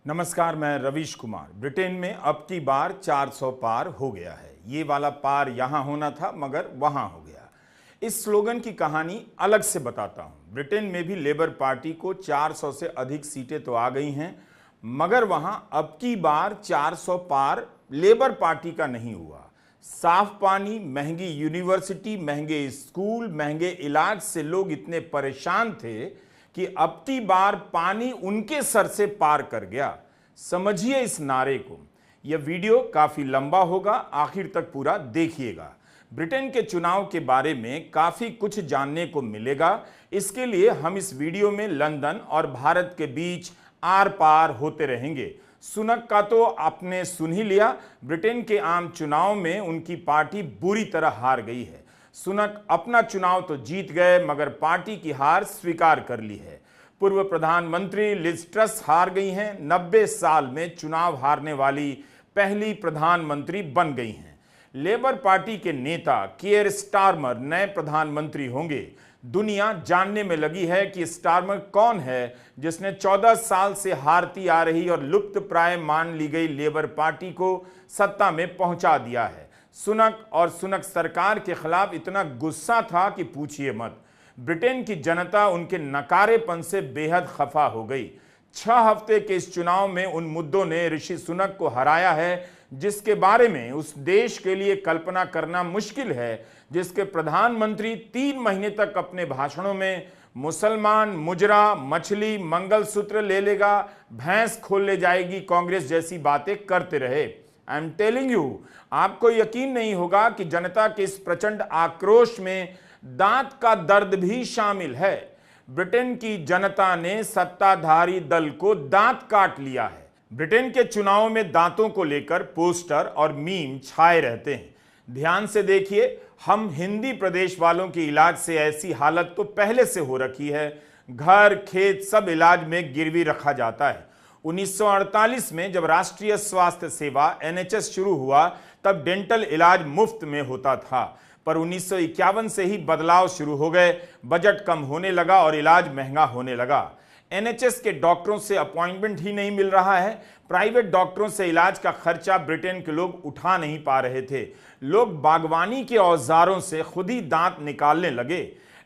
नमस्कार, मैं रवीश कुमार। ब्रिटेन में अब की बार 400 पार हो गया है। ये वाला पार यहां होना था मगर वहां हो गया। इस स्लोगन की कहानी अलग से बताता हूं। ब्रिटेन में भी लेबर पार्टी को 400 से अधिक सीटें तो आ गई हैं, मगर वहां अब की बार 400 पार लेबर पार्टी का नहीं हुआ। साफ पानी, महंगी यूनिवर्सिटी, महंगे स्कूल, महंगे इलाज से लोग इतने परेशान थे कि अब की बार पानी उनके सर से पार कर गया। समझिए इस नारे को। यह वीडियो काफी लंबा होगा, आखिर तक पूरा देखिएगा। ब्रिटेन के चुनाव के बारे में काफी कुछ जानने को मिलेगा। इसके लिए हम इस वीडियो में लंदन और भारत के बीच आर पार होते रहेंगे। सुनक का तो आपने सुन ही लिया। ब्रिटेन के आम चुनाव में उनकी पार्टी बुरी तरह हार गई है। सुनक अपना चुनाव तो जीत गए मगर पार्टी की हार स्वीकार कर ली है। पूर्व प्रधानमंत्री लिज ट्रस हार गई हैं। 90 साल में चुनाव हारने वाली पहली प्रधानमंत्री बन गई हैं। लेबर पार्टी के नेता कीयर स्टारमर नए प्रधानमंत्री होंगे। दुनिया जानने में लगी है कि स्टारमर कौन है, जिसने 14 साल से हारती आ रही और लुप्त प्राय मान ली गई लेबर पार्टी को सत्ता में पहुंचा दिया है। सुनक और सुनक सरकार के खिलाफ इतना गुस्सा था कि पूछिए मत। ब्रिटेन की जनता उनके नकारेपन से बेहद खफा हो गई। 6 हफ्ते के इस चुनाव में उन मुद्दों ने ऋषि सुनक को हराया है जिसके बारे में उस देश के लिए कल्पना करना मुश्किल है, जिसके प्रधानमंत्री 3 महीने तक अपने भाषणों में मुसलमान, मुजरा, मछली, मंगलसूत्र ले लेगा, भैंस खोल ले जाएगी, कांग्रेस जैसी बातें करते रहे। आई एम टेलिंग यू, आपको यकीन नहीं होगा कि जनता के इस प्रचंड आक्रोश में दांत का दर्द भी शामिल है। ब्रिटेन की जनता ने सत्ताधारी दल को दांत काट लिया है। ब्रिटेन के चुनाव में दांतों को लेकर पोस्टर और मीम छाए रहते हैं। ध्यान से देखिए, हम हिंदी प्रदेश वालों के इलाज से ऐसी हालत तो पहले से हो रखी है। घर, खेत सब इलाज में गिरवी रखा जाता है। 1948 में जब राष्ट्रीय स्वास्थ्य सेवा NHS शुरू हुआ तब डेंटल इलाज मुफ्त में होता था, पर 1951 से ही बदलाव शुरू हो गए। बजट कम होने लगा और इलाज महंगा होने लगा। NHS के डॉक्टरों से अपॉइंटमेंट ही नहीं मिल रहा है। प्राइवेट डॉक्टरों से इलाज का खर्चा ब्रिटेन के लोग उठा नहीं पा रहे थे। लोग बागवानी के औजारों से खुद ही दांत निकालने लगे।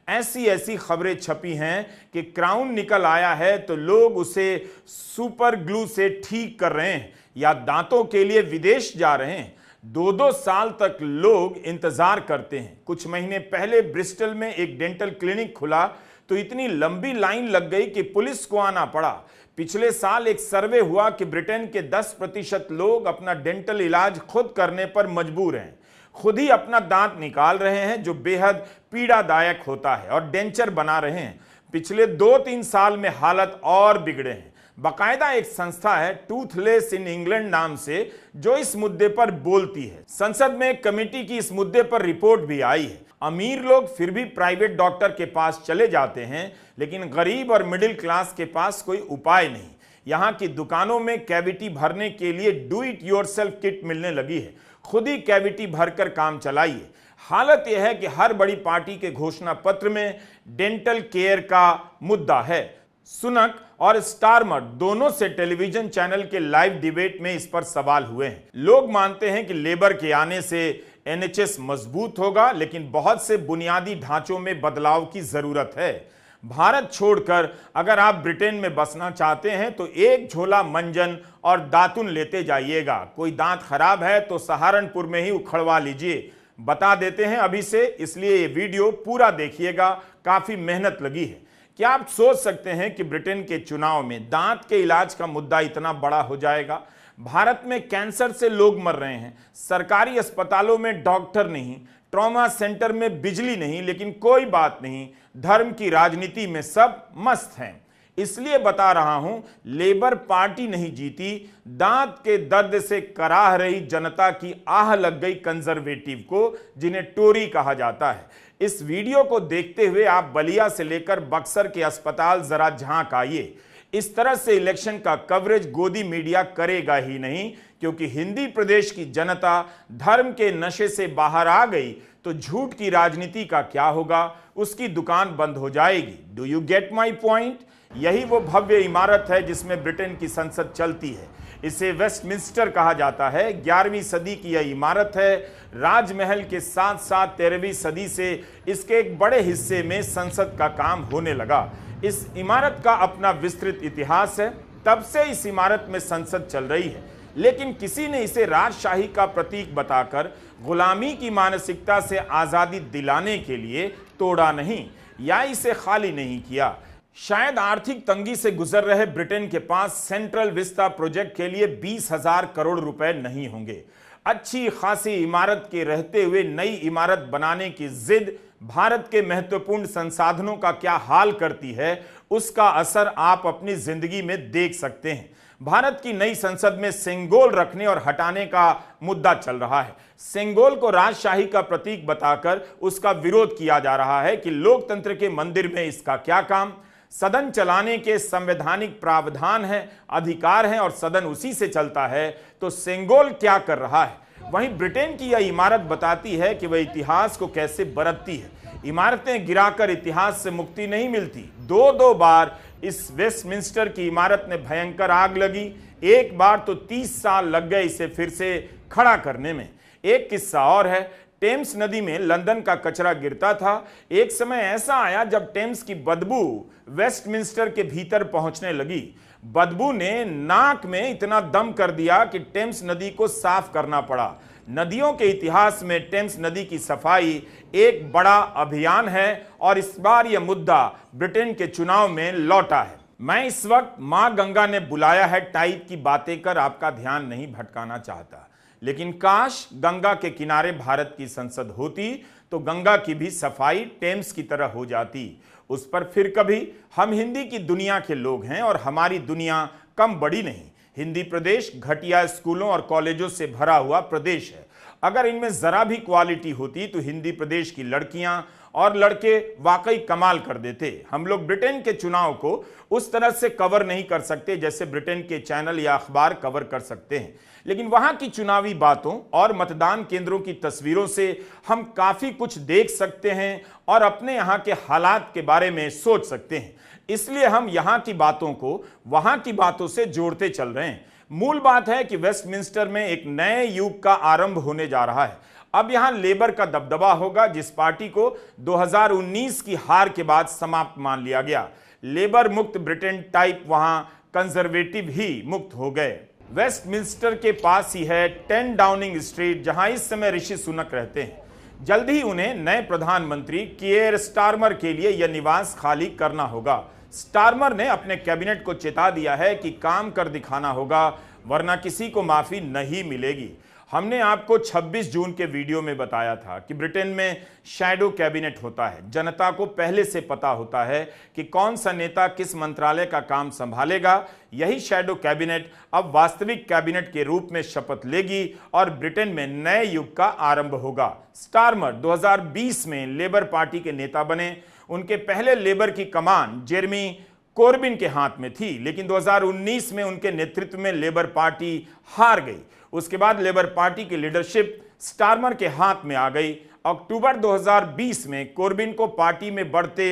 ऐसी ऐसी खबरें छपी हैं कि क्राउन निकल आया है तो लोग उसे सुपर ग्लू से ठीक कर रहे हैं या दांतों के लिए विदेश जा रहे हैं। 2-2 साल तक लोग इंतजार करते हैं। कुछ महीने पहले ब्रिस्टल में एक डेंटल क्लिनिक खुला तो इतनी लंबी लाइन लग गई कि पुलिस को आना पड़ा। पिछले साल एक सर्वे हुआ कि ब्रिटेन के 10% लोग अपना डेंटल इलाज खुद करने पर मजबूर हैं। खुद ही अपना दांत निकाल रहे हैं, जो बेहद पीड़ादायक होता है, और डेंचर बना रहे हैं। पिछले 2-3 साल में हालत और बिगड़े हैं। बाकायदा एक संस्था है टूथलेस इन इंग्लैंड नाम से, जो इस मुद्दे पर बोलती है। संसद में एक कमेटी की इस मुद्दे पर रिपोर्ट भी आई है। अमीर लोग फिर भी प्राइवेट डॉक्टर के पास चले जाते हैं, लेकिन गरीब और मिडिल क्लास के पास कोई उपाय नहीं। यहाँ की दुकानों में कैविटी भरने के लिए डू इट योरसेल्फ किट मिलने लगी है। खुद ही कैविटी भरकर काम चलाइए। हालत यह है कि हर बड़ी पार्टी के घोषणा पत्र में डेंटल केयर का मुद्दा है। सुनक और स्टारमर दोनों से टेलीविजन चैनल के लाइव डिबेट में इस पर सवाल हुए हैं। लोग मानते हैं कि लेबर के आने से NHS मजबूत होगा, लेकिन बहुत से बुनियादी ढांचों में बदलाव की जरूरत है। भारत छोड़कर अगर आप ब्रिटेन में बसना चाहते हैं तो एक झोला मंजन और दातुन लेते जाइएगा। कोई दांत खराब है तो सहारनपुर में ही उखड़वा लीजिए। बता देते हैं अभी से, इसलिए ये वीडियो पूरा देखिएगा, काफी मेहनत लगी है। क्या आप सोच सकते हैं कि ब्रिटेन के चुनाव में दांत के इलाज का मुद्दा इतना बड़ा हो जाएगा? भारत में कैंसर से लोग मर रहे हैं, सरकारी अस्पतालों में डॉक्टर नहीं, ट्रॉमा सेंटर में बिजली नहीं, लेकिन कोई बात नहीं, धर्म की राजनीति में सब मस्त हैं। इसलिए बता रहा हूं, लेबर पार्टी नहीं जीती, दांत के दर्द से कराह रही जनता की आह लग गई कंजर्वेटिव को, जिन्हें टोरी कहा जाता है। इस वीडियो को देखते हुए आप बलिया से लेकर बक्सर के अस्पताल जरा झांक आइए। इस तरह से इलेक्शन का कवरेज गोदी मीडिया करेगा ही नहीं, क्योंकि हिंदी प्रदेश की जनता धर्म के नशे से बाहर आ गई तो झूठ की राजनीति का क्या होगा? उसकी दुकान बंद हो जाएगी। Do you get my point? यही वो भव्य इमारत है जिसमें ब्रिटेन की संसद चलती है। इसे वेस्टमिंस्टर कहा जाता है। 11वीं सदी की यह इमारत है। राजमहल के साथ साथ 13वीं सदी से इसके एक बड़े हिस्से में संसद का काम होने लगा। इस इमारत का अपना विस्तृत इतिहास है। तब से इस इमारत में संसद चल रही है, लेकिन किसी ने इसे राजशाही का प्रतीक बताकर गुलामी की मानसिकता से आजादी दिलाने के लिए तोड़ा नहीं या इसे खाली नहीं किया। शायद आर्थिक तंगी से गुजर रहे ब्रिटेन के पास सेंट्रल विस्टा प्रोजेक्ट के लिए 20,000 करोड़ रुपए नहीं होंगे। अच्छी खासी इमारत के रहते हुए नई इमारत बनाने की जिद भारत के महत्वपूर्ण संसाधनों का क्या हाल करती है, उसका असर आप अपनी जिंदगी में देख सकते हैं। भारत की नई संसद में सेंगोल रखने और हटाने का मुद्दा चल रहा है। सेंगोल को राजशाही का प्रतीक बताकर उसका विरोध किया जा रहा है कि लोकतंत्र के मंदिर में इसका क्या काम। सदन चलाने के संवैधानिक प्रावधान हैं, अधिकार हैं और सदन उसी से चलता है, तो सेंगोल क्या कर रहा है। वहीं ब्रिटेन की यह इमारत बताती है कि वह इतिहास को कैसे बरतती है। इमारतें गिराकर इतिहास से मुक्ति नहीं मिलती। दो बार इस वेस्टमिंस्टर की इमारत में भयंकर आग लगी। एक बार तो 30 साल लग गए इसे फिर से खड़ा करने में। एक किस्सा और है। टेम्स नदी में लंदन का कचरा गिरता था। एक समय ऐसा आया जब टेम्स की बदबू वेस्टमिंस्टर के भीतर पहुंचने लगी। बदबू ने नाक में इतना दम कर दिया कि टेम्स नदी को साफ करना पड़ा। नदियों के इतिहास में टेम्स नदी की सफाई एक बड़ा अभियान है और इस बार यह मुद्दा ब्रिटेन के चुनाव में लौटा है। मैं इस वक्त मां गंगा ने बुलाया है टाइप की बातें कर आपका ध्यान नहीं भटकाना चाहता, लेकिन काश गंगा के किनारे भारत की संसद होती तो गंगा की भी सफाई टेम्स की तरह हो जाती। उस पर फिर कभी। हम हिंदी की दुनिया के लोग हैं और हमारी दुनिया कम बड़ी नहीं। हिंदी प्रदेश घटिया स्कूलों और कॉलेजों से भरा हुआ प्रदेश है। अगर इनमें जरा भी क्वालिटी होती तो हिंदी प्रदेश की लड़कियां और लड़के वाकई कमाल कर देते। हम लोग ब्रिटेन के चुनाव को उस तरह से कवर नहीं कर सकते जैसे ब्रिटेन के चैनल या अखबार कवर कर सकते हैं, लेकिन वहां की चुनावी बातों और मतदान केंद्रों की तस्वीरों से हम काफी कुछ देख सकते हैं और अपने यहाँ के हालात के बारे में सोच सकते हैं। इसलिए हम यहाँ की बातों को वहां की बातों से जोड़ते चल रहे हैं। मूल बात है कि वेस्टमिंस्टर में एक नए युग का आरंभ होने जा रहा है। अब यहां लेबर का दबदबा होगा, जिस पार्टी को 2019 की हार के बाद समाप्त मान लिया गया। लेबर मुक्त ब्रिटेन टाइप वहां कंजर्वेटिव ही मुक्त हो गए। वेस्टमिंस्टर के पास ही है 10 डाउनिंग स्ट्रीट, जहां इस समय ऋषि सुनक रहते हैं। जल्द ही उन्हें नए प्रधानमंत्री कियर स्टारमर के लिए यह निवास खाली करना होगा। स्टारमर ने अपने कैबिनेट को चेता दिया है कि काम कर दिखाना होगा, वरना किसी को माफी नहीं मिलेगी। हमने आपको 26 जून के वीडियो में बताया था कि ब्रिटेन में शैडो कैबिनेट होता है। जनता को पहले से पता होता है कि कौन सा नेता किस मंत्रालय का काम संभालेगा। यही शैडो कैबिनेट अब वास्तविक कैबिनेट के रूप में शपथ लेगी और ब्रिटेन में नए युग का आरंभ होगा। स्टारमर 2020 में लेबर पार्टी के नेता बने। उनके पहले लेबर की कमान जेरेमी कोर्बिन के हाथ में थी, लेकिन 2019 में उनके नेतृत्व में लेबर पार्टी हार गई। उसके बाद लेबर पार्टी की लीडरशिप स्टारमर के हाथ में आ गई। अक्टूबर 2020 में कोर्बिन को पार्टी में बढ़ते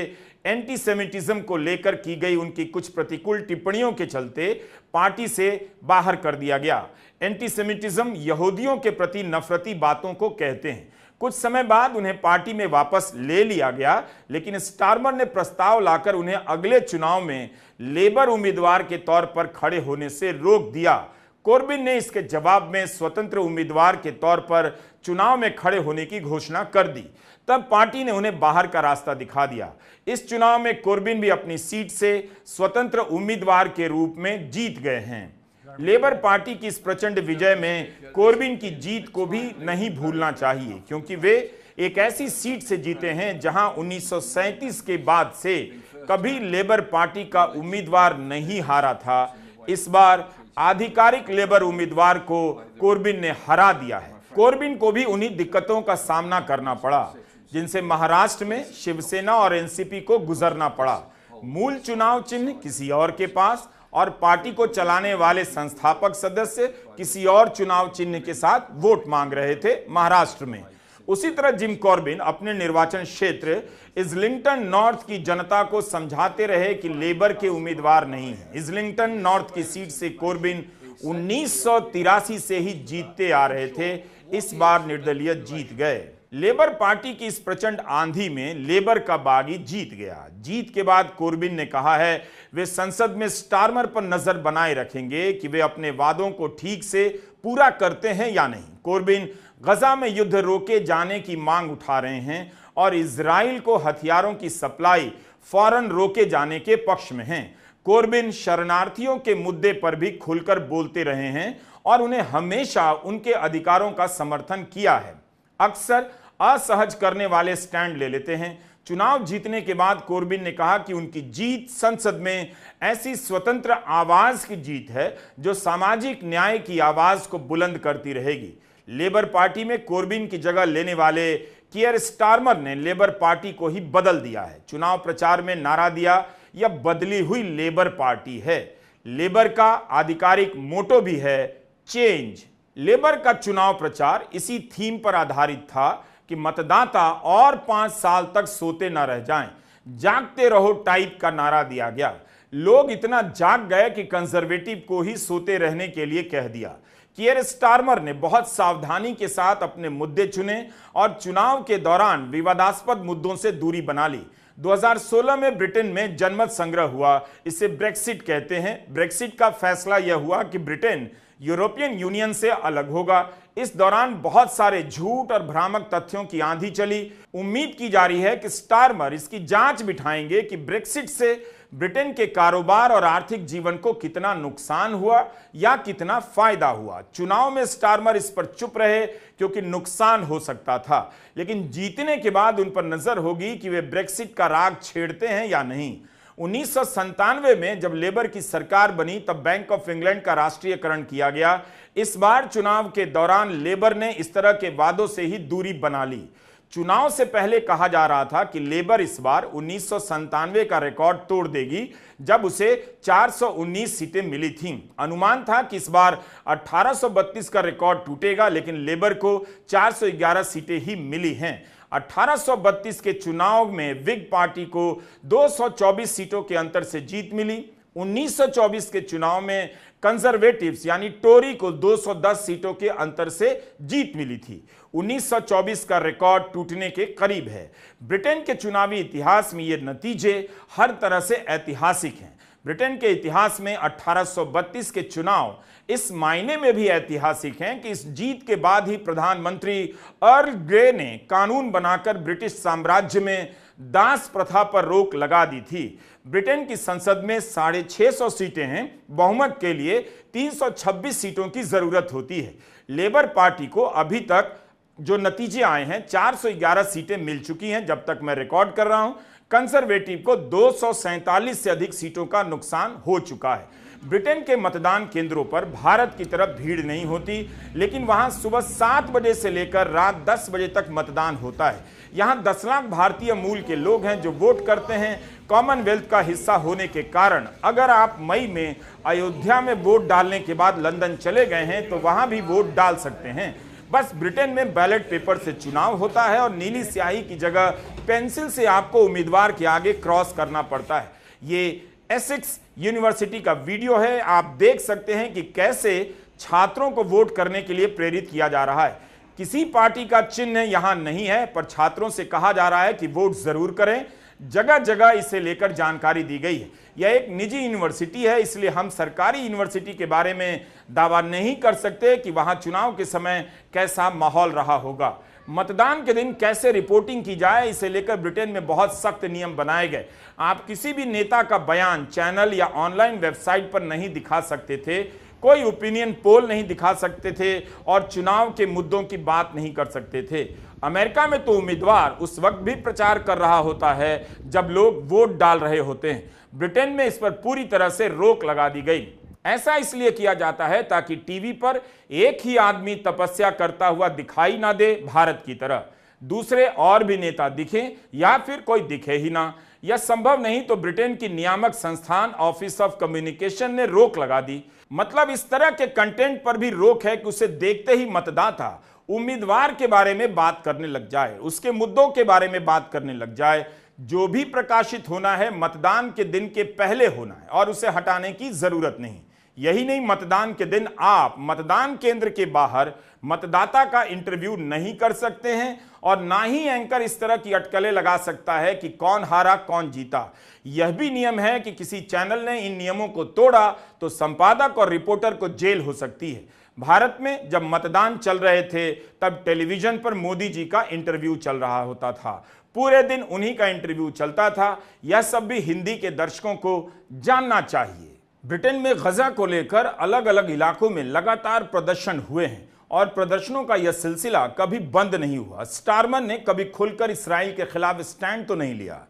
एंटीसेमिटिज्म को लेकर की गई उनकी कुछ प्रतिकूल टिप्पणियों के चलते पार्टी से बाहर कर दिया गया। एंटीसेमिटिज्म यहूदियों के प्रति नफरती बातों को कहते हैं। कुछ समय बाद उन्हें पार्टी में वापस ले लिया गया, लेकिन स्टारमर ने प्रस्ताव लाकर उन्हें अगले चुनाव में लेबर उम्मीदवार के तौर पर खड़े होने से रोक दिया। कोर्बिन ने इसके जवाब में स्वतंत्र उम्मीदवार के तौर पर चुनाव में खड़े होने की घोषणा कर दी। तब पार्टी ने उन्हें बाहर का रास्ता दिखा दिया। इस चुनाव में कोर्बिन भी अपनी सीट से स्वतंत्र उम्मीदवार के रूप में जीत गए हैं। लेबर पार्टी की इस प्रचंड विजय में कोर्बिन की जीत को भी नहीं भूलना चाहिए, क्योंकि वे एक ऐसी सीट से जीते हैं जहां 1937 के बाद से कभी लेबर पार्टी का उम्मीदवार नहीं हारा था। इस बार आधिकारिक लेबर उम्मीदवार को कोर्बिन ने हरा दिया है। कोर्बिन को भी उन्हीं दिक्कतों का सामना करना पड़ा जिनसे महाराष्ट्र में शिवसेना और एनसीपी को गुजरना पड़ा। मूल चुनाव चिन्ह किसी और के पास और पार्टी को चलाने वाले संस्थापक सदस्य किसी और चुनाव चिन्ह के साथ वोट मांग रहे थे महाराष्ट्र में। उसी तरह जिम कॉर्बिन अपने निर्वाचन क्षेत्र इस्लिंगटन नॉर्थ की जनता को समझाते रहे कि लेबर के उम्मीदवार नहीं है। इस्लिंगटन नॉर्थ की सीट से कॉर्बिन 1983 से ही जीतते आ रहे थे। इस बार निर्दलीय जीत गए। लेबर पार्टी की इस प्रचंड आंधी में लेबर का बागी जीत गया। जीत के बाद कॉर्बिन ने कहा है वे संसद में स्टारमर पर नजर बनाए रखेंगे कि वे अपने वादों को ठीक से पूरा करते हैं या नहीं। कॉर्बिन गजा में युद्ध रोके जाने की मांग उठा रहे हैं और इजराइल को हथियारों की सप्लाई फौरन रोके जाने के पक्ष में हैं। कॉर्बिन शरणार्थियों के मुद्दे पर भी खुलकर बोलते रहे हैं और उन्हें हमेशा उनके अधिकारों का समर्थन किया है। अक्सर असहज करने वाले स्टैंड ले लेते हैं। चुनाव जीतने के बाद कॉर्बिन ने कहा कि उनकी जीत संसद में ऐसी स्वतंत्र आवाज की जीत है जो सामाजिक न्याय की आवाज को बुलंद करती रहेगी। लेबर पार्टी में कॉर्बिन की जगह लेने वाले कियर स्टारमर ने लेबर पार्टी को ही बदल दिया है। चुनाव प्रचार में नारा दिया, यह बदली हुई लेबर पार्टी है। लेबर का आधिकारिक मोटो भी है, चेंज। लेबर का चुनाव प्रचार इसी थीम पर आधारित था कि मतदाता और 5 साल तक सोते न रह जाएं। जागते रहो टाइप का नारा दिया गया। लोग इतना जाग गए कि कंजर्वेटिव को ही सोते रहने के लिए कह दिया। कियर स्टारमर ने बहुत सावधानी के साथ अपने मुद्दे चुने और चुनाव के दौरान विवादास्पद मुद्दों से दूरी बना ली। 2016 में ब्रिटेन में जनमत संग्रह हुआ, इसे ब्रेक्सिट कहते हैं। ब्रेक्सिट का फैसला यह हुआ कि ब्रिटेन यूरोपियन यूनियन से अलग होगा। इस दौरान बहुत सारे झूठ और भ्रामक तथ्यों की आंधी चली। उम्मीद की जा रही है कि स्टारमर इसकी जांच बिठाएंगे कि ब्रेक्सिट से ब्रिटेन के कारोबार और आर्थिक जीवन को कितना नुकसान हुआ या कितना फायदा हुआ। चुनाव में स्टारमर इस पर चुप रहे क्योंकि नुकसान हो सकता था, लेकिन जीतने के बाद उन पर नजर होगी कि वे ब्रेक्सिट का राग छेड़ते हैं या नहीं। 1997 में जब लेबर की सरकार बनी तब बैंक ऑफ इंग्लैंड का राष्ट्रीयकरण किया गया। इस बार चुनाव के दौरान लेबर ने इस तरह के वादों से ही दूरी बना ली। चुनाव से पहले कहा जा रहा था कि लेबर इस बार 1997 का रिकॉर्ड तोड़ देगी जब उसे 419 सीटें मिली थीं। अनुमान था कि इस बार 1832 का रिकॉर्ड टूटेगा, लेकिन लेबर को 411 सीटें ही मिली हैं। 1832 के चुनाव में विग पार्टी को 224 सीटों के अंतर से जीत मिली। 1924 के चुनाव में कंजर्वेटिव्स यानी टोरी को 210 सीटों के अंतर से जीत मिली थी। 1924 का रिकॉर्ड टूटने के करीब है। ब्रिटेन के चुनावी इतिहास में ये नतीजे हर तरह से ऐतिहासिक हैं। ब्रिटेन के इतिहास में 1832 के चुनाव इस मायने में भी ऐतिहासिक हैं कि इस जीत के बाद ही प्रधानमंत्री अर्ल ग्रे ने कानून बनाकर ब्रिटिश साम्राज्य में दास प्रथा पर रोक लगा दी थी। ब्रिटेन की संसद में 650 सीटें हैं। बहुमत के लिए 326 सीटों की जरूरत होती है। लेबर पार्टी को अभी तक जो नतीजे आए हैं 411 सीटें मिल चुकी हैं जब तक मैं रिकॉर्ड कर रहा हूं। कंजर्वेटिव को 247 से अधिक सीटों का नुकसान हो चुका है। ब्रिटेन के मतदान केंद्रों पर भारत की तरफ भीड़ नहीं होती, लेकिन वहां सुबह 7 बजे से लेकर रात 10 बजे तक मतदान होता है। यहां 10 लाख भारतीय मूल के लोग हैं जो वोट करते हैं। कॉमनवेल्थ का हिस्सा होने के कारण अगर आप मई में अयोध्या में वोट डालने के बाद लंदन चले गए हैं तो वहां भी वोट डाल सकते हैं। बस ब्रिटेन में बैलेट पेपर से चुनाव होता है और नीली स्याही की जगह पेंसिल से आपको उम्मीदवार के आगे क्रॉस करना पड़ता है। ये एसेक्स यूनिवर्सिटी का वीडियो है। आप देख सकते हैं कि कैसे छात्रों को वोट करने के लिए प्रेरित किया जा रहा है। किसी पार्टी का चिन्ह यहां नहीं है, पर छात्रों से कहा जा रहा है कि वोट जरूर करें। जगह जगह इसे लेकर जानकारी दी गई है। यह एक निजी यूनिवर्सिटी है, इसलिए हम सरकारी यूनिवर्सिटी के बारे में दावा नहीं कर सकते कि वहां चुनाव के समय कैसा माहौल रहा होगा। मतदान के दिन कैसे रिपोर्टिंग की जाए, इसे लेकर ब्रिटेन में बहुत सख्त नियम बनाए गए। आप किसी भी नेता का बयान चैनल या ऑनलाइन वेबसाइट पर नहीं दिखा सकते थे, कोई ओपिनियन पोल नहीं दिखा सकते थे और चुनाव के मुद्दों की बात नहीं कर सकते थे। अमेरिका में तो उम्मीदवार उस वक्त भी प्रचार कर रहा होता है जब लोग वोट डाल रहे होते हैं। ब्रिटेन में इस पर पूरी तरह से रोक लगा दी गई। ऐसा इसलिए किया जाता है ताकि टीवी पर एक ही आदमी तपस्या करता हुआ दिखाई ना दे भारत की तरह, दूसरे और भी नेता दिखें या फिर कोई दिखे ही ना। यह संभव नहीं तो ब्रिटेन की नियामक संस्थान ऑफिस ऑफ कम्युनिकेशन ने रोक लगा दी। मतलब इस तरह के कंटेंट पर भी रोक है कि उसे देखते ही मतदाता उम्मीदवार के बारे में बात करने लग जाए, उसके मुद्दों के बारे में बात करने लग जाए, जो भी प्रकाशित होना है मतदान के दिन के पहले होना है और उसे हटाने की जरूरत नहीं। यही नहीं, मतदान के दिन आप मतदान केंद्र के बाहर मतदाता का इंटरव्यू नहीं कर सकते हैं और ना ही एंकर इस तरह की अटकलें लगा सकता है कि कौन हारा कौन जीता। यह भी नियम है कि किसी चैनल ने इन नियमों को तोड़ा तो संपादक और रिपोर्टर को जेल हो सकती है। भारत में जब मतदान चल रहे थे तब टेलीविजन पर मोदी जी का इंटरव्यू चल रहा होता था, पूरे दिन उन्हीं का इंटरव्यू चलता था। यह सब भी हिंदी के दर्शकों को जानना चाहिए। ब्रिटेन में गजा को लेकर अलग अलग इलाकों में लगातार प्रदर्शन हुए हैं और प्रदर्शनों का यह सिलसिला कभी बंद नहीं हुआ। स्टारमर ने कभी खुलकर इसराइल के खिलाफ स्टैंड तो नहीं लिया,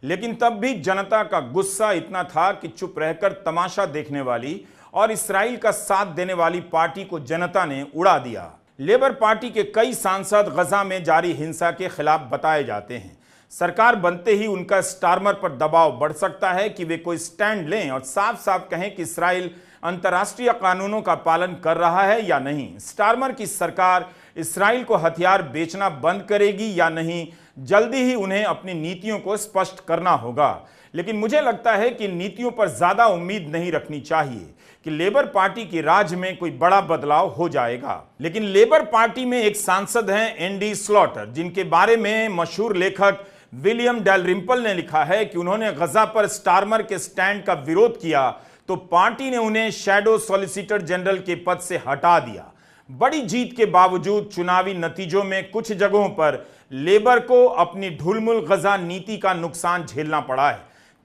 लेकिन तब भी जनता का गुस्सा इतना था कि चुप रहकर तमाशा देखने वाली और इसराइल का साथ देने वाली पार्टी को जनता ने उड़ा दिया। लेबर पार्टी के कई सांसद गजा में जारी हिंसा के खिलाफ बताए जाते हैं। सरकार बनते ही उनका स्टारमर पर दबाव बढ़ सकता है कि वे कोई स्टैंड लें और साफ साफ कहें कि इसराइल अंतर्राष्ट्रीय कानूनों का पालन कर रहा है या नहीं। स्टारमर की सरकार इसराइल को हथियार बेचना बंद करेगी या नहीं, जल्दी ही उन्हें अपनी नीतियों को स्पष्ट करना होगा। लेकिन मुझे लगता है कि नीतियों पर ज्यादा उम्मीद नहीं रखनी चाहिए कि लेबर पार्टी के राज में कोई बड़ा बदलाव हो जाएगा। लेकिन लेबर पार्टी में एक सांसद हैं एंडी स्लॉटर, जिनके बारे में मशहूर लेखक विलियम डेलरिम्पल ने लिखा है कि उन्होंने गजा पर स्टारमर के स्टैंड का विरोध किया तो पार्टी ने उन्हें शैडो सॉलिसिटर जनरल के पद से हटा दिया। बड़ी जीत के बावजूद चुनावी नतीजों में कुछ जगहों पर लेबर को अपनी ढुलमुल गजा नीति का नुकसान झेलना पड़ा है।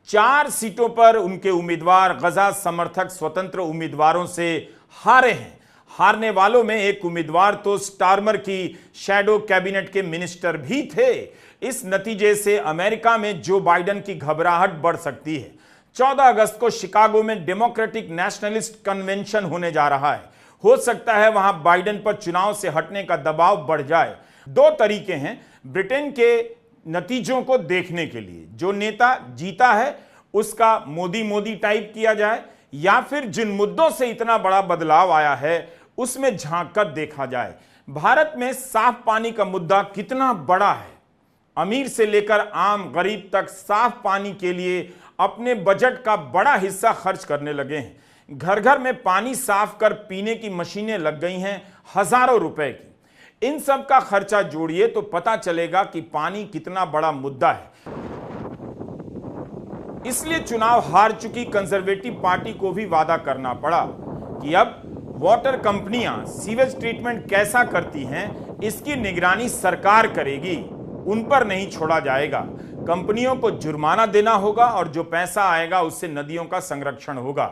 4 सीटों पर उनके उम्मीदवार गजा समर्थक स्वतंत्र उम्मीदवारों से हारे हैं। हारने वालों में एक उम्मीदवार तो स्टारमर की शैडो कैबिनेट के मिनिस्टर भी थे। इस नतीजे से अमेरिका में जो बाइडेन की घबराहट बढ़ सकती है। 14 अगस्त को शिकागो में डेमोक्रेटिक नेशनलिस्ट कन्वेंशन होने जा रहा है। हो सकता है वहां बाइडेन पर चुनाव से हटने का दबाव बढ़ जाए। 2 तरीके हैं ब्रिटेन के नतीजों को देखने के लिए। जो नेता जीता है उसका मोदी मोदी टाइप किया जाए, या फिर जिन मुद्दों से इतना बड़ा बदलाव आया है उसमें झांक कर देखा जाए। भारत में साफ पानी का मुद्दा कितना बड़ा है। अमीर से लेकर आम गरीब तक साफ पानी के लिए अपने बजट का बड़ा हिस्सा खर्च करने लगे हैं। घर घर में पानी साफ कर पीने की मशीनें लग गई हैं हजारों रुपए की। इन सब का खर्चा जोड़िए तो पता चलेगा कि पानी कितना बड़ा मुद्दा है। इसलिए चुनाव हार चुकी कंजर्वेटिव पार्टी को भी वादा करना पड़ा कि अब वाटर कंपनियां सीवेज ट्रीटमेंट कैसा करती हैं इसकी निगरानी सरकार करेगी, उन पर नहीं छोड़ा जाएगा। कंपनियों को जुर्माना देना होगा और जो पैसा आएगा उससे नदियों का संरक्षण होगा।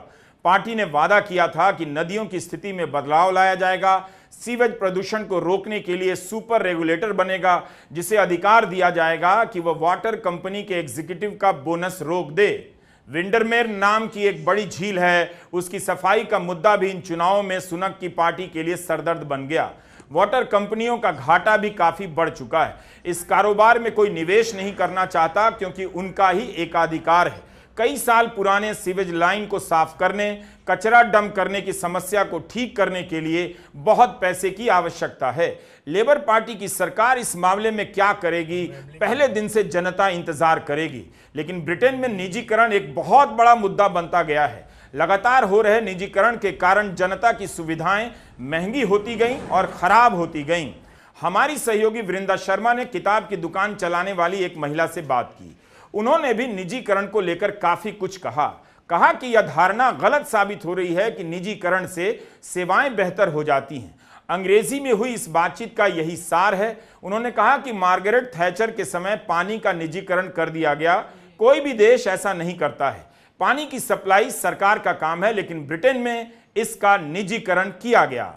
पार्टी ने वादा किया था कि नदियों की स्थिति में बदलाव लाया जाएगा। सीवेज प्रदूषण को रोकने के लिए सुपर रेगुलेटर बनेगा, जिसे अधिकार दिया जाएगा कि वह वाटर कंपनी के एग्जीक्यूटिव का बोनस रोक दे। विंडरमेर नाम की एक बड़ी झील है, उसकी सफाई का मुद्दा भी इन चुनावों में सुनक की पार्टी के लिए सरदर्द बन गया। वाटर कंपनियों का घाटा भी काफी बढ़ चुका है। इस कारोबार में कोई निवेश नहीं करना चाहता क्योंकि उनका ही एकाधिकार है। कई साल पुराने सीवेज लाइन को साफ करने, कचरा डंप करने की समस्या को ठीक करने के लिए बहुत पैसे की आवश्यकता है। लेबर पार्टी की सरकार इस मामले में क्या करेगी, पहले दिन से जनता इंतजार करेगी। लेकिन ब्रिटेन में निजीकरण एक बहुत बड़ा मुद्दा बनता गया है। लगातार हो रहे निजीकरण के कारण जनता की सुविधाएं महंगी होती गईं और खराब होती गईं। हमारी सहयोगी वृंदा शर्मा ने किताब की दुकान चलाने वाली एक महिला से बात की। उन्होंने भी निजीकरण को लेकर काफी कुछ कहा कि यह धारणा गलत साबित हो रही है कि निजीकरण से सेवाएं बेहतर हो जाती हैं। अंग्रेजी में हुई इस बातचीत का यही सार है। उन्होंने कहा कि मार्गरेट थैचर के समय पानी का निजीकरण कर दिया गया। कोई भी देश ऐसा नहीं करता है। पानी की सप्लाई सरकार का काम है, लेकिन ब्रिटेन में इसका निजीकरण किया गया।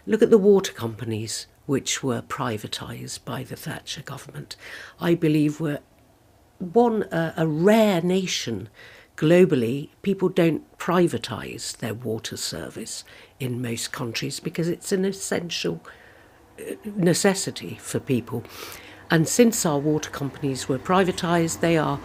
Look at the water companies which were privatised by the Thatcher government. I believe we're a rare nation globally. People don't privatise their water service in most countries because it's an essential necessity for people. And since our water companies were privatised, they are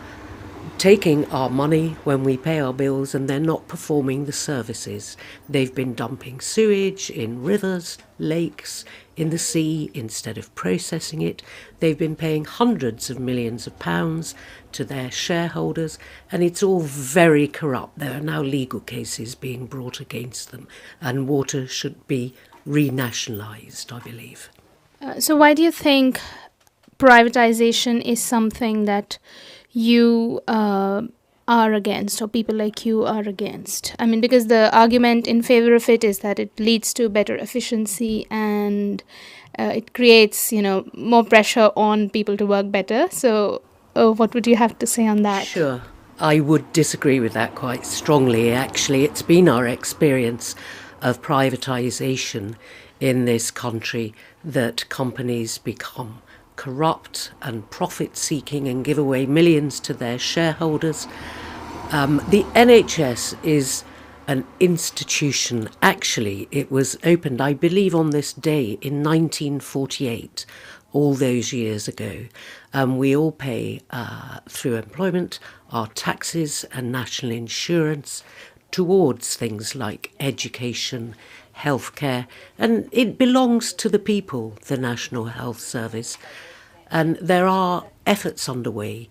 taking our money when we pay our bills and they're not performing the services. They've been dumping sewage in rivers, lakes, in the sea instead of processing it. They've been paying hundreds of millions of pounds to their shareholders, and it's all very corrupt. There are now legal cases being brought against them, and water should be renationalised, I believe. So why do you think privatization is something that you are against, or people like you are against? I mean, because the argument in favor of it is that it leads to better efficiency and it creates, more pressure on people to work better. So what would you have to say on that? Sure. I would disagree with that quite strongly, actually. It's been our experience of privatisation in this country that companies become corrupt and profit-seeking and give away millions to their shareholders. The NHS is an institution. Actually, it was opened, I believe, on this day in 1948, all those years ago. We all pay, through employment, our taxes and national insurance towards things like education, healthcare, and it belongs to the people, the National Health Service. And there are efforts underway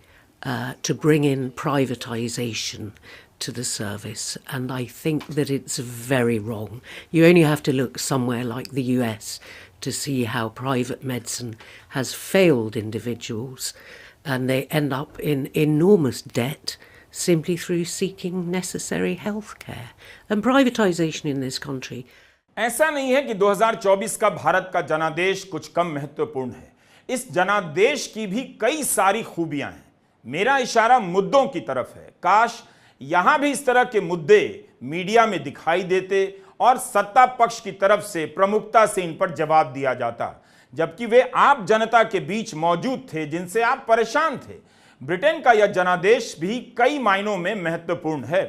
to bring in privatisation to the service, and I think that it's very wrong. You only have to look somewhere like the US to see how private medicine has failed individuals, and they end up in enormous debt simply through seeking necessary health care. And privatisation in this country. ऐसा नहीं है कि 2024 का भारत का जनादेश कुछ कम महत्वपूर्ण है। इस जनादेश की भी कई सारी खूबियां हैं। मेरा इशारा मुद्दों की तरफ है। काश यहां भी इस तरह के मुद्दे मीडिया में दिखाई देते और सत्ता पक्ष की तरफ से प्रमुखता से इन पर जवाब दिया जाता, जबकि वे आप जनता के बीच मौजूद थे जिनसे आप परेशान थे। ब्रिटेन का यह जनादेश भी कई मायनों में महत्वपूर्ण है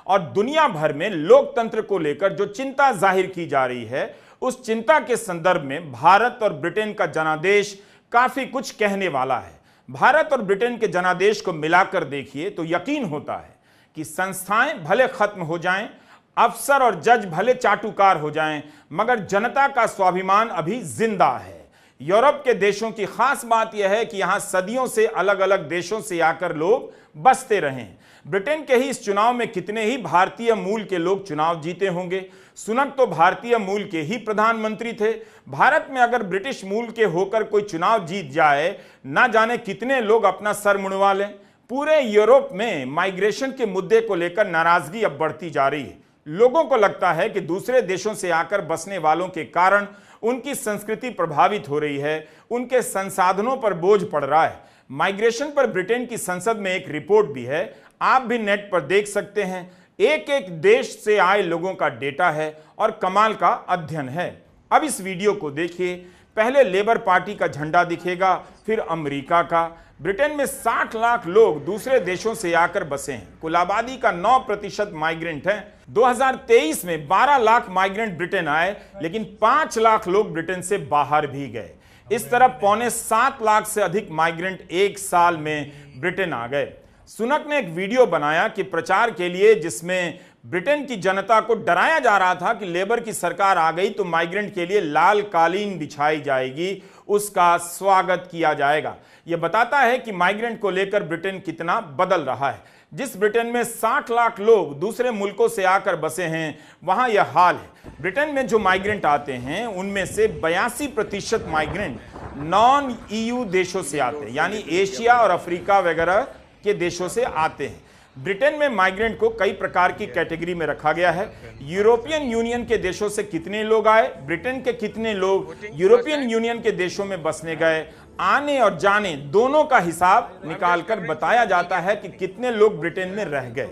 और दुनिया भर में लोकतंत्र को लेकर जो चिंता जाहिर की जा रही है, उस चिंता के संदर्भ में भारत और ब्रिटेन का जनादेश काफी कुछ कहने वाला है। भारत और ब्रिटेन के जनादेश को मिलाकर देखिए तो यकीन होता है कि संस्थाएं भले खत्म हो जाएं, अफसर और जज भले चाटुकार हो जाएं, मगर जनता का स्वाभिमान अभी जिंदा है। यूरोप के देशों की खास बात यह है कि यहां सदियों से अलग अलग देशों से आकर लोग बसते रहे। ब्रिटेन के ही इस चुनाव में कितने ही भारतीय मूल के लोग चुनाव जीते होंगे। सुनक तो भारतीय मूल के ही प्रधानमंत्री थे। भारत में अगर ब्रिटिश मूल के होकर कोई चुनाव जीत जाए, ना जाने कितने लोग अपना सर मुंडवा लें। पूरे यूरोप में माइग्रेशन के मुद्दे को लेकर नाराजगी अब बढ़ती जा रही है। लोगों को लगता है कि दूसरे देशों से आकर बसने वालों के कारण उनकी संस्कृति प्रभावित हो रही है, उनके संसाधनों पर बोझ पड़ रहा है। माइग्रेशन पर ब्रिटेन की संसद में एक रिपोर्ट भी है, आप भी नेट पर देख सकते हैं। एक एक देश से आए लोगों का डेटा है और कमाल का अध्ययन है। अब इस वीडियो को देखिए। पहले लेबर पार्टी का झंडा दिखेगा, फिर अमेरिका का। ब्रिटेन में 60 लाख लोग दूसरे देशों से आकर बसे हैं। कुल आबादी का 9% माइग्रेंट है। 2023 में 12 लाख माइग्रेंट ब्रिटेन आए, लेकिन 5 लाख लोग ब्रिटेन से बाहर भी गए। इस तरह 6.25 लाख से अधिक माइग्रेंट एक साल में ब्रिटेन आ गए। सुनक ने एक वीडियो बनाया कि प्रचार के लिए, जिसमें ब्रिटेन की जनता को डराया जा रहा था कि लेबर की सरकार आ गई तो माइग्रेंट के लिए लाल कालीन बिछाई जाएगी, उसका स्वागत किया जाएगा। यह बताता है कि माइग्रेंट को लेकर ब्रिटेन कितना बदल रहा है। जिस ब्रिटेन में 60 लाख लोग दूसरे मुल्कों से आकर बसे हैं, वहां यह हाल है। ब्रिटेन में जो माइग्रेंट आते हैं, उनमें से 82% माइग्रेंट नॉन ईयू देशों से आते हैं, यानी एशिया और अफ्रीका वगैरह के देशों से आते हैं। ब्रिटेन में माइग्रेंट को कई प्रकार की कैटेगरी में रखा गया है। यूरोपियन यूनियन के देशों से कितने लोग आए, ब्रिटेन के कितने लोग यूरोपियन यूनियन के देशों में बसने गए, आने और जाने दोनों का हिसाब निकालकर बताया जाता है कि कितने लोग ब्रिटेन में रह गए।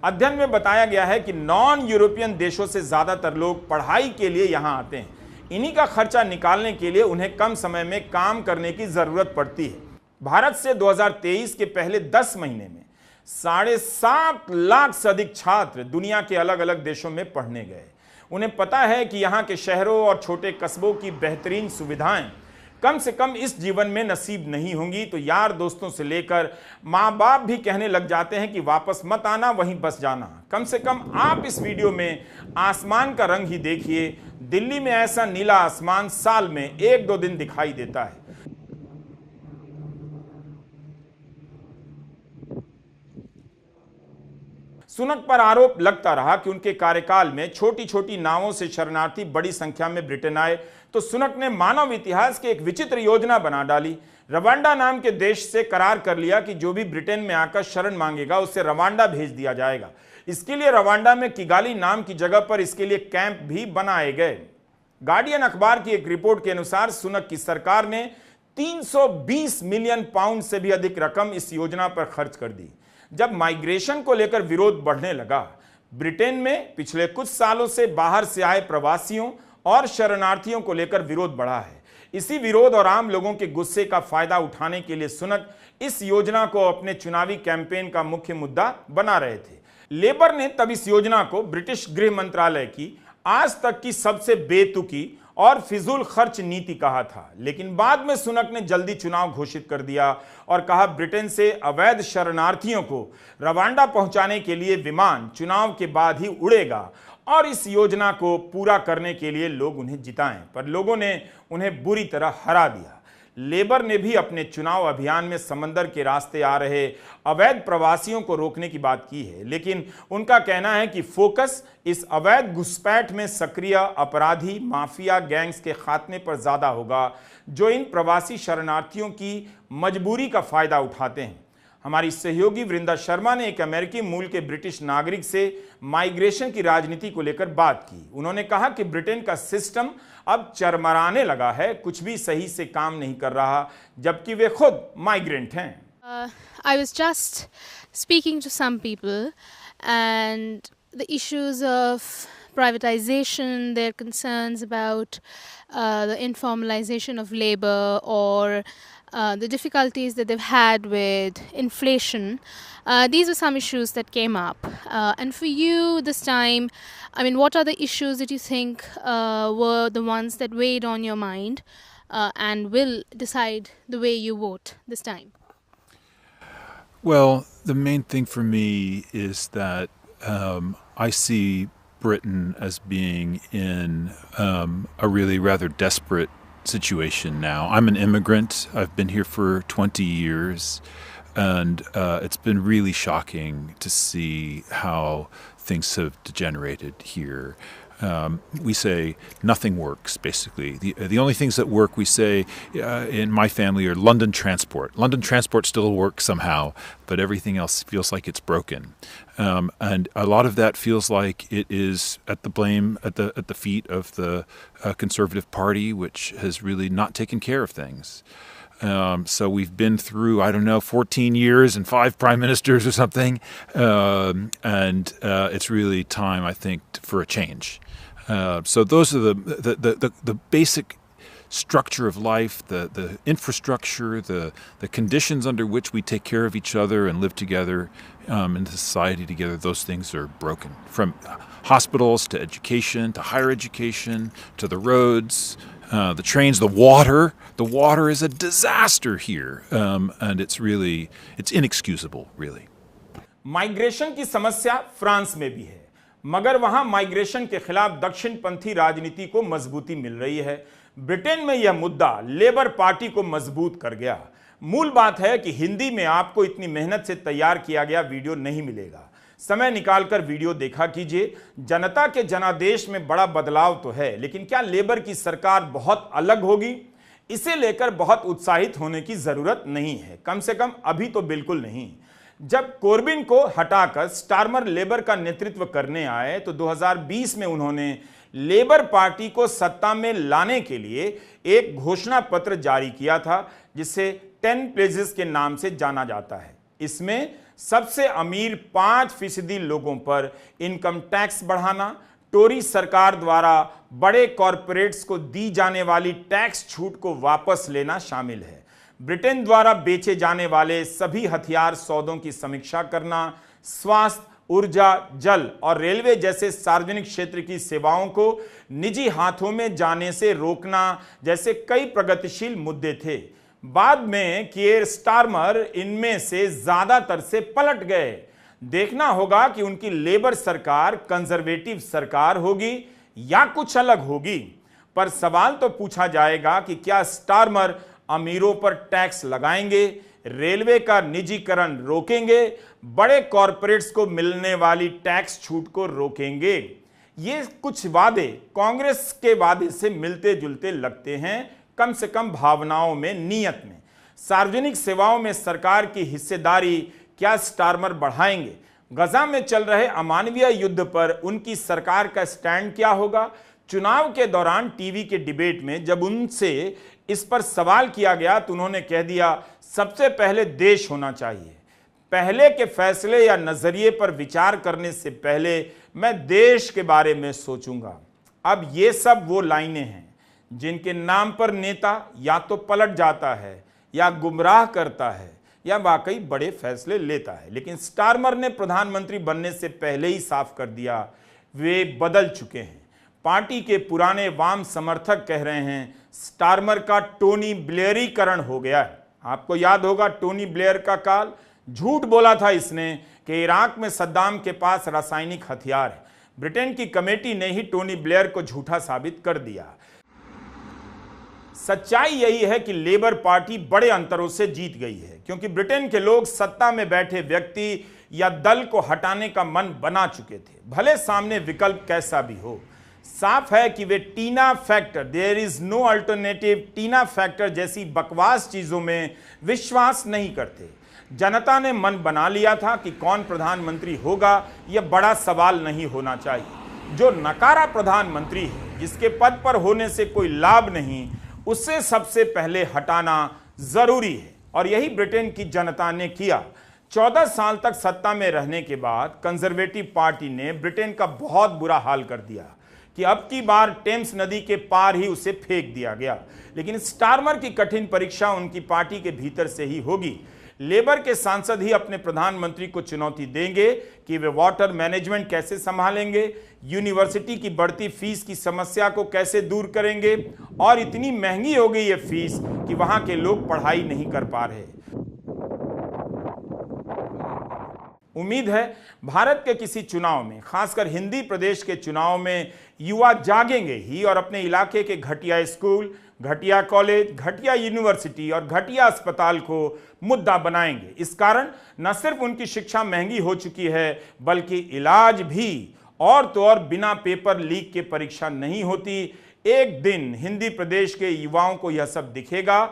अध्ययन में बताया गया है कि नॉन यूरोपियन देशों से ज्यादातर लोग पढ़ाई के लिए यहां आते हैं। इन्हीं का खर्चा निकालने के लिए उन्हें कम समय में काम करने की जरूरत पड़ती है। भारत से 2023 के पहले 10 महीने में 7.5 लाख से अधिक छात्र दुनिया के अलग अलग देशों में पढ़ने गए। उन्हें पता है कि यहाँ के शहरों और छोटे कस्बों की बेहतरीन सुविधाएं कम से कम इस जीवन में नसीब नहीं होंगी तो यार दोस्तों से लेकर माँ बाप भी कहने लग जाते हैं कि वापस मत आना, वहीं बस जाना। कम से कम आप इस वीडियो में आसमान का रंग ही देखिए। दिल्ली में ऐसा नीला आसमान साल में 1-2 दिन दिखाई देता है। सुनक पर आरोप लगता रहा कि उनके कार्यकाल में छोटी छोटी नावों से शरणार्थी बड़ी संख्या में ब्रिटेन आए, तो सुनक ने मानव इतिहास की एक विचित्र योजना बना डाली। रवांडा नाम के देश से करार कर लिया कि जो भी ब्रिटेन में आकर शरण मांगेगा उसे रवांडा भेज दिया जाएगा। इसके लिए रवांडा में किगाली नाम की जगह पर इसके लिए कैंप भी बनाए गए। गार्डियन अखबार की एक रिपोर्ट के अनुसार सुनक की सरकार ने 320 मिलियन पाउंड से भी अधिक रकम इस योजना पर खर्च कर दी। जब माइग्रेशन को लेकर विरोध बढ़ने लगा, ब्रिटेन में पिछले कुछ सालों से बाहर से आए प्रवासियों और शरणार्थियों को लेकर विरोध बढ़ा है। इसी विरोध और आम लोगों के गुस्से का फायदा उठाने के लिए सुनक इस योजना को अपने चुनावी कैंपेन का मुख्य मुद्दा बना रहे थे। लेबर ने तब इस योजना को ब्रिटिश गृह मंत्रालय की आज तक की सबसे बेतुकी और फिजूल खर्च नीति कहा था, लेकिन बाद में सुनक ने जल्दी चुनाव घोषित कर दिया और कहा ब्रिटेन से अवैध शरणार्थियों को रवांडा पहुंचाने के लिए विमान चुनाव के बाद ही उड़ेगा और इस योजना को पूरा करने के लिए लोग उन्हें जिताएं। पर लोगों ने उन्हें बुरी तरह हरा दिया। लेबर ने भी अपने चुनाव अभियान में समंदर के रास्ते आ रहे अवैध प्रवासियों को रोकने की बात की है, लेकिन उनका कहना है कि फोकस इस अवैध घुसपैठ में सक्रिय अपराधी माफिया गैंग्स के खात्मे पर ज्यादा होगा, जो इन प्रवासी शरणार्थियों की मजबूरी का फायदा उठाते हैं। हमारी सहयोगी वृंदा शर्मा ने एक अमेरिकी मूल के ब्रिटिश नागरिक से माइग्रेशन की राजनीति को लेकर बात की। उन्होंने कहा कि ब्रिटेन का सिस्टम अब चरमराने लगा है, कुछ भी सही से काम नहीं कर रहा, जबकि वे खुद माइग्रेंट हैं। I was just speaking to some people, and the issues of privatization, their concerns about the informalization of labor, or the difficulties that they've had with inflation. These were some issues that came up. And for you this time, I mean, what are the issues that you think were the ones that weighed on your mind and will decide the way you vote this time? Well, the main thing for me is that I see Britain as being in a really rather desperate situation now. I'm an immigrant. I've been here for 20 years, and it's been really shocking to see how things have degenerated here. We say nothing works, basically. The only things that work, we say, in my family, are London Transport. London Transport still works somehow, but everything else feels like it's broken. And a lot of that feels like it is at the feet of the Conservative Party, which has really not taken care of things. So we've been through, 14 years and 5 prime ministers or something, and it's really time, I think, for a change. So those are the basic structure of life, the infrastructure, the conditions under which we take care of each other and live together in society together. Those things are broken, from hospitals to education to higher education to the roads. The trains, the water. The water is a disaster here, and it's inexcusable, really. Migration की समस्या France में भी है, मगर वहां migration के खिलाफ दक्षिणपंथी राजनीति को मजबूती मिल रही है। ब्रिटेन में यह मुद्दा लेबर पार्टी को मजबूत कर गया। मूल बात है कि हिंदी में आपको इतनी मेहनत से तैयार किया गया वीडियो नहीं मिलेगा। समय निकालकर वीडियो देखा कीजिए। जनता के जनादेश में बड़ा बदलाव तो है, लेकिन क्या लेबर की सरकार बहुत अलग होगी? इसे लेकर बहुत उत्साहित होने की जरूरत नहीं है, कम से कम अभी तो बिल्कुल नहीं। जब कोर्बिन को हटाकर स्टारमर लेबर का नेतृत्व करने आए तो 2020 में उन्होंने लेबर पार्टी को सत्ता में लाने के लिए एक घोषणा पत्र जारी किया था, जिसे 10 प्लेजेस के नाम से जाना जाता है। इसमें सबसे अमीर 5% लोगों पर इनकम टैक्स बढ़ाना, टोरी सरकार द्वारा बड़े कॉरपोरेट्स को दी जाने वाली टैक्स छूट को वापस लेना शामिल है, ब्रिटेन द्वारा बेचे जाने वाले सभी हथियार सौदों की समीक्षा करना, स्वास्थ्य ऊर्जा, जल और रेलवे जैसे सार्वजनिक क्षेत्र की सेवाओं को निजी हाथों में जाने से रोकना जैसे कई प्रगतिशील मुद्दे थे। बाद में कियर स्टारमर इनमें से ज्यादातर से पलट गए। देखना होगा कि उनकी लेबर सरकार कंजर्वेटिव सरकार होगी या कुछ अलग होगी, पर सवाल तो पूछा जाएगा कि क्या स्टारमर अमीरों पर टैक्स लगाएंगे, रेलवे का निजीकरण रोकेंगे, बड़े कॉरपोरेट्स को मिलने वाली टैक्स छूट को रोकेंगे। ये कुछ वादे कांग्रेस के वादे से मिलते जुलते लगते हैं, कम से कम भावनाओं में, नीयत में। सार्वजनिक सेवाओं में सरकार की हिस्सेदारी क्या स्टारमर बढ़ाएंगे? गजा में चल रहे अमानवीय युद्ध पर उनकी सरकार का स्टैंड क्या होगा? चुनाव के दौरान टीवी के डिबेट में जब उनसे इस पर सवाल किया गया तो उन्होंने कह दिया, सबसे पहले देश होना चाहिए, पहले के फैसले या नजरिए पर विचार करने से पहले मैं देश के बारे में सोचूंगा। अब ये सब वो लाइनें हैं जिनके नाम पर नेता या तो पलट जाता है या गुमराह करता है या वाकई बड़े फैसले लेता है। लेकिन स्टारमर ने प्रधानमंत्री बनने से पहले ही साफ कर दिया वे बदल चुके हैं। पार्टी के पुराने वाम समर्थक कह रहे हैं स्टारमर का टोनी ब्लेयरीकरण हो गया है। आपको याद होगा टोनी ब्लेयर का काल। झूठ बोला था इसने कि इराक में सद्दाम के पास रासायनिक हथियार है। ब्रिटेन की कमेटी ने ही टोनी ब्लेयर को झूठा साबित कर दिया। सच्चाई यही है कि लेबर पार्टी बड़े अंतरों से जीत गई है, क्योंकि ब्रिटेन के लोग सत्ता में बैठे व्यक्ति या दल को हटाने का मन बना चुके थे, भले सामने विकल्प कैसा भी हो। साफ है कि वे TINA factor, there is no alternative, TINA factor जैसी बकवास चीजों में विश्वास नहीं करते। जनता ने मन बना लिया था कि कौन प्रधानमंत्री होगा यह बड़ा सवाल नहीं होना चाहिए। जो नकारा प्रधानमंत्री है, जिसके पद पर होने से कोई लाभ नहीं, उससे सबसे पहले हटाना जरूरी है, और यही ब्रिटेन की जनता ने किया। 14 साल तक सत्ता में रहने के बाद कंजर्वेटिव पार्टी ने ब्रिटेन का बहुत बुरा हाल कर दिया कि अब की बार टेम्स नदी के पार ही उसे फेंक दिया गया। लेकिन स्टारमर की कठिन परीक्षा उनकी पार्टी के भीतर से ही होगी। लेबर के सांसद ही अपने प्रधानमंत्री को चुनौती देंगे कि वे वाटर मैनेजमेंट कैसे संभालेंगे, यूनिवर्सिटी की बढ़ती फीस की समस्या को कैसे दूर करेंगे, और इतनी महंगी हो गई है फीस कि वहां के लोग पढ़ाई नहीं कर पा रहे। उम्मीद है भारत के किसी चुनाव में, खासकर हिंदी प्रदेश के चुनाव में, युवा जागेंगे ही और अपने इलाके के घटिया स्कूल, घटिया कॉलेज, घटिया यूनिवर्सिटी और घटिया अस्पताल को मुद्दा बनाएंगे। इस कारण न सिर्फ उनकी शिक्षा महंगी हो चुकी है, बल्कि इलाज भी, और तो और बिना पेपर लीक के परीक्षा नहीं होती। एक दिन हिंदी प्रदेश के युवाओं को यह सब दिखेगा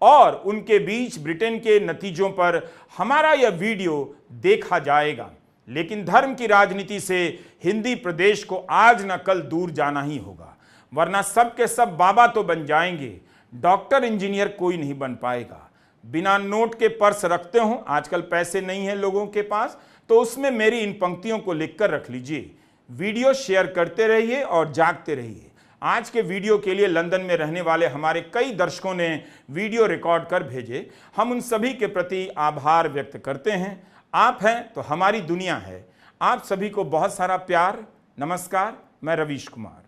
और उनके बीच ब्रिटेन के नतीजों पर हमारा यह वीडियो देखा जाएगा। लेकिन धर्म की राजनीति से हिंदी प्रदेश को आज न कल दूर जाना ही होगा, वरना सब के सब बाबा तो बन जाएंगे, डॉक्टर इंजीनियर कोई नहीं बन पाएगा। बिना नोट के पर्स रखते हो, आजकल पैसे नहीं है लोगों के पास, तो उसमें मेरी इन पंक्तियों को लिखकर रख लीजिए। वीडियो शेयर करते रहिए और जागते रहिए। आज के वीडियो के लिए लंदन में रहने वाले हमारे कई दर्शकों ने वीडियो रिकॉर्ड कर भेजे। हम उन सभी के प्रति आभार व्यक्त करते हैं। आप हैं तो हमारी दुनिया है। आप सभी को बहुत सारा प्यार। नमस्कार, मैं रवीश कुमार।